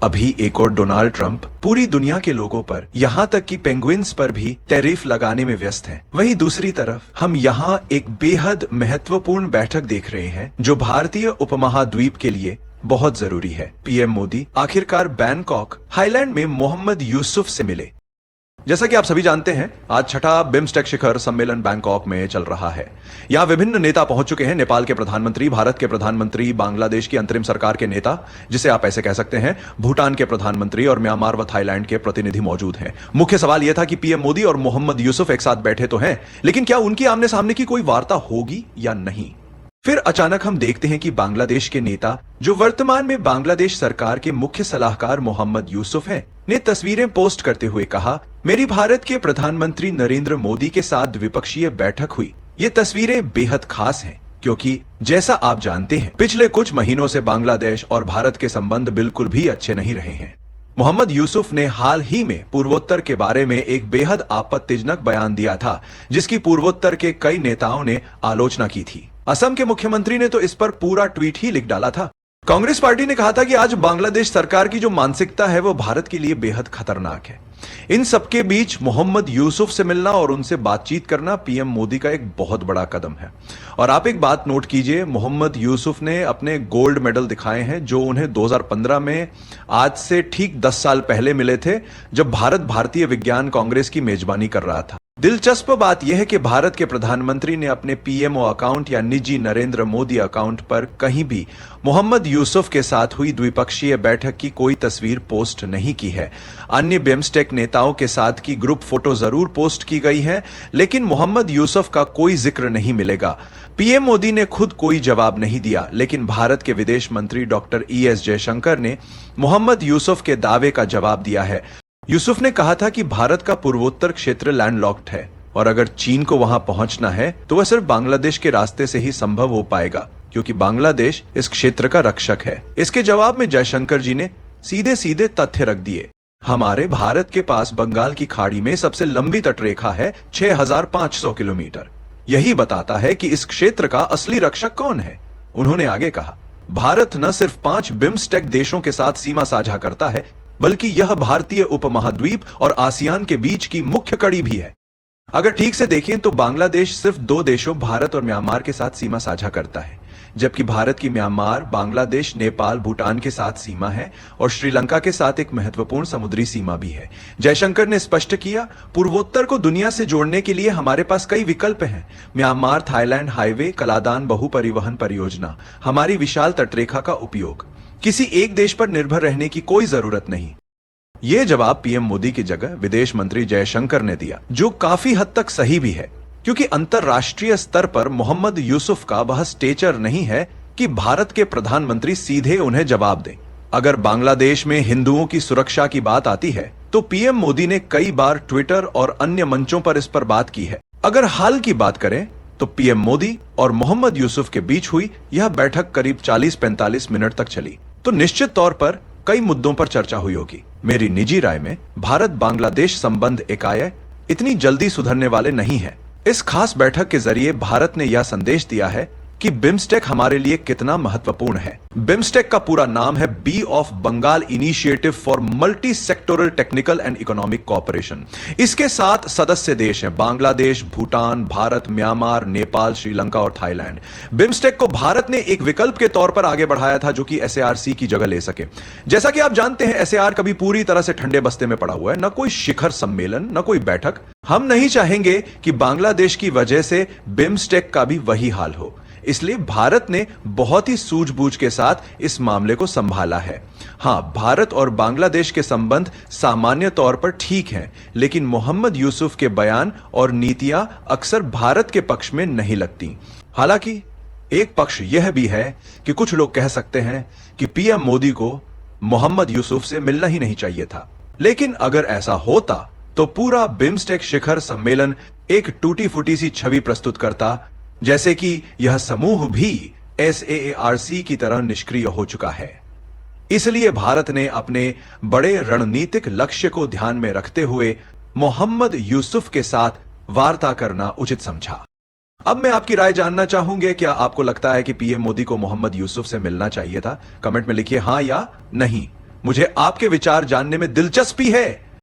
अभी एक और डोनाल्ड ट्रंप पूरी दुनिया के लोगों पर यहाँ तक कि पेंगुइन्स पर भी टैरिफ लगाने में व्यस्त हैं। वहीं दूसरी तरफ हम यहाँ एक बेहद महत्वपूर्ण बैठक देख रहे हैं जो भारतीय उपमहाद्वीप के लिए बहुत जरूरी है। पीएम मोदी आखिरकार बैंकॉक थाईलैंड में मोहम्मद यूसुफ से मिले। जैसा कि आप सभी जानते हैं, आज छठा बिम्स्टेक शिखर सम्मेलन बैंकॉक में चल रहा है। यहां विभिन्न नेता पहुंच चुके हैं। नेपाल के प्रधानमंत्री, भारत के प्रधानमंत्री, बांग्लादेश की अंतरिम सरकार के नेता, जिसे आप ऐसे कह सकते हैं, भूटान के प्रधानमंत्री और म्यांमार व थाईलैंड के प्रतिनिधि मौजूद हैं। मुख्य सवाल यह था कि पीएम मोदी और मोहम्मद यूसुफ एक साथ बैठे तो हैं, लेकिन क्या उनकी आमने सामने की कोई वार्ता होगी या नहीं। फिर अचानक हम देखते हैं कि बांग्लादेश के नेता, जो वर्तमान में बांग्लादेश सरकार के मुख्य सलाहकार मोहम्मद यूसुफ हैं, ने तस्वीरें पोस्ट करते हुए कहा, मेरी भारत के प्रधानमंत्री नरेंद्र मोदी के साथ द्विपक्षीय बैठक हुई। ये तस्वीरें बेहद खास हैं क्योंकि जैसा आप जानते हैं, पिछले कुछ महीनों से बांग्लादेश और भारत के संबंध बिल्कुल भी अच्छे नहीं रहे हैं। मोहम्मद यूसुफ ने हाल ही में पूर्वोत्तर के बारे में एक बेहद आपत्तिजनक बयान दिया था, जिसकी पूर्वोत्तर के कई नेताओं ने आलोचना की थी। असम के मुख्यमंत्री ने तो इस पर पूरा ट्वीट ही लिख डाला था। कांग्रेस पार्टी ने कहा था कि आज बांग्लादेश सरकार की जो मानसिकता है वो भारत के लिए बेहद खतरनाक है। इन सबके बीच मोहम्मद यूसुफ से मिलना और उनसे बातचीत करना पीएम मोदी का एक बहुत बड़ा कदम है। और आप एक बात नोट कीजिए, मोहम्मद यूसुफ ने अपने गोल्ड मेडल दिखाए हैं जो उन्हें 2015 में आज से ठीक 10 साल पहले मिले थे, जब भारत भारतीय विज्ञान कांग्रेस की मेजबानी कर रहा था। दिलचस्प बात यह है कि भारत के प्रधानमंत्री ने अपने पीएमओ अकाउंट या निजी नरेंद्र मोदी अकाउंट पर कहीं भी मोहम्मद यूसुफ के साथ हुई द्विपक्षीय बैठक की कोई तस्वीर पोस्ट नहीं की है। अन्य बिम्स्टेक नेताओं के साथ की ग्रुप फोटो जरूर पोस्ट की गई है, लेकिन मोहम्मद यूसुफ का कोई जिक्र नहीं मिलेगा। पीएम मोदी ने खुद कोई जवाब नहीं दिया, लेकिन भारत के विदेश मंत्री डॉक्टर ES जयशंकर ने मोहम्मद यूसुफ के दावे का जवाब दिया है। यूसुफ ने कहा था कि भारत का पूर्वोत्तर क्षेत्र लैंडलॉक्ड है और अगर चीन को वहां पहुंचना है तो वह सिर्फ बांग्लादेश के रास्ते से ही संभव हो पाएगा, क्योंकि बांग्लादेश इस क्षेत्र का रक्षक है। इसके जवाब में जयशंकर जी ने सीधे सीधे तथ्य रख दिए। हमारे भारत के पास बंगाल की खाड़ी में सबसे लंबी तटरेखा है, 6500 किलोमीटर। यही बताता है कि इस क्षेत्र का असली रक्षक कौन है। उन्होंने आगे कहा, भारत न सिर्फ 5 बिम्स्टेक देशों के साथ सीमा साझा करता है, बल्कि यह भारतीय उपमहाद्वीप और आसियान के बीच की मुख्य कड़ी भी है। अगर ठीक से देखें तो बांग्लादेश सिर्फ 2 देशों भारत और म्यांमार के साथ सीमा साझा करता है, जबकि भारत की म्यांमार, बांग्लादेश, नेपाल, भूटान के साथ सीमा है और श्रीलंका के साथ एक महत्वपूर्ण समुद्री सीमा भी है। जयशंकर ने स्पष्ट किया, पूर्वोत्तर को दुनिया से जोड़ने के लिए हमारे पास कई विकल्प हैं। म्यांमार थाईलैंड हाईवे, कलादान बहु परिवहन परियोजना, हमारी विशाल तटरेखा का उपयोग, किसी एक देश पर निर्भर रहने की कोई जरूरत नहीं। यह जवाब पीएम मोदी की जगह विदेश मंत्री जयशंकर ने दिया, जो काफी हद तक सही भी है, क्योंकि अंतरराष्ट्रीय स्तर पर मोहम्मद यूसुफ का वह स्टेचर नहीं है कि भारत के प्रधानमंत्री सीधे उन्हें जवाब दें। अगर बांग्लादेश में हिंदुओं की सुरक्षा की बात आती है तो पीएम मोदी ने कई बार ट्विटर और अन्य मंचों पर इस पर बात की है। अगर हाल की बात करें तो पीएम मोदी और मोहम्मद यूसुफ के बीच हुई यह बैठक करीब 40-45 मिनट तक चली, तो निश्चित तौर पर कई मुद्दों पर चर्चा हुई होगी। मेरी निजी राय में भारत बांग्लादेश संबंध एकाएक इतनी जल्दी सुधरने वाले नहीं है। इस खास बैठक के जरिए भारत ने यह संदेश दिया है कि बिम्स्टेक हमारे लिए कितना महत्वपूर्ण है। बिम्स्टेक का पूरा नाम है Bay of Bengal initiative for multi sectoral technical and economic cooperation. इसके 7 सदस्य देश हैं, बांग्लादेश, भूटान, भारत, म्यांमार, नेपाल, श्रीलंका और थाईलैंड। बिम्स्टेक को भारत ने एक विकल्प के तौर पर आगे बढ़ाया था जो कि SARC की जगह ले सके। जैसा कि आप जानते हैं, SAR कभी पूरी तरह से ठंडे बस्ते में पड़ा हुआ है, न कोई शिखर सम्मेलन, न कोई बैठक। हम नहीं चाहेंगे कि बांग्लादेश की वजह से बिम्स्टेक का भी वही हाल हो, इसलिए भारत ने बहुत ही सूझबूझ के साथ इस मामले को संभाला है। हां, भारत और बांग्लादेश के संबंध सामान्य तौर पर ठीक हैं, लेकिन मोहम्मद यूसुफ के बयान और नीतियां अक्सर भारत के पक्ष में नहीं लगती। हालांकि एक पक्ष यह भी है कि कुछ लोग कह सकते हैं कि पीएम मोदी को मोहम्मद यूसुफ से मिलना ही नहीं चाहिए था। लेकिन अगर ऐसा होता तो पूरा बिम्स्टेक शिखर सम्मेलन एक टूटी फूटी सी छवि प्रस्तुत करता, जैसे कि यह समूह भी SAARC की तरह निष्क्रिय हो चुका है। इसलिए भारत ने अपने बड़े रणनीतिक लक्ष्य को ध्यान में रखते हुए मोहम्मद यूसुफ के साथ वार्ता करना उचित समझा। अब मैं आपकी राय जानना चाहूंगा, क्या आपको लगता है कि पीएम मोदी को मोहम्मद यूसुफ से मिलना चाहिए था? कमेंट में लिखिए हां या नहीं। मुझे आपके विचार जानने में दिलचस्पी है।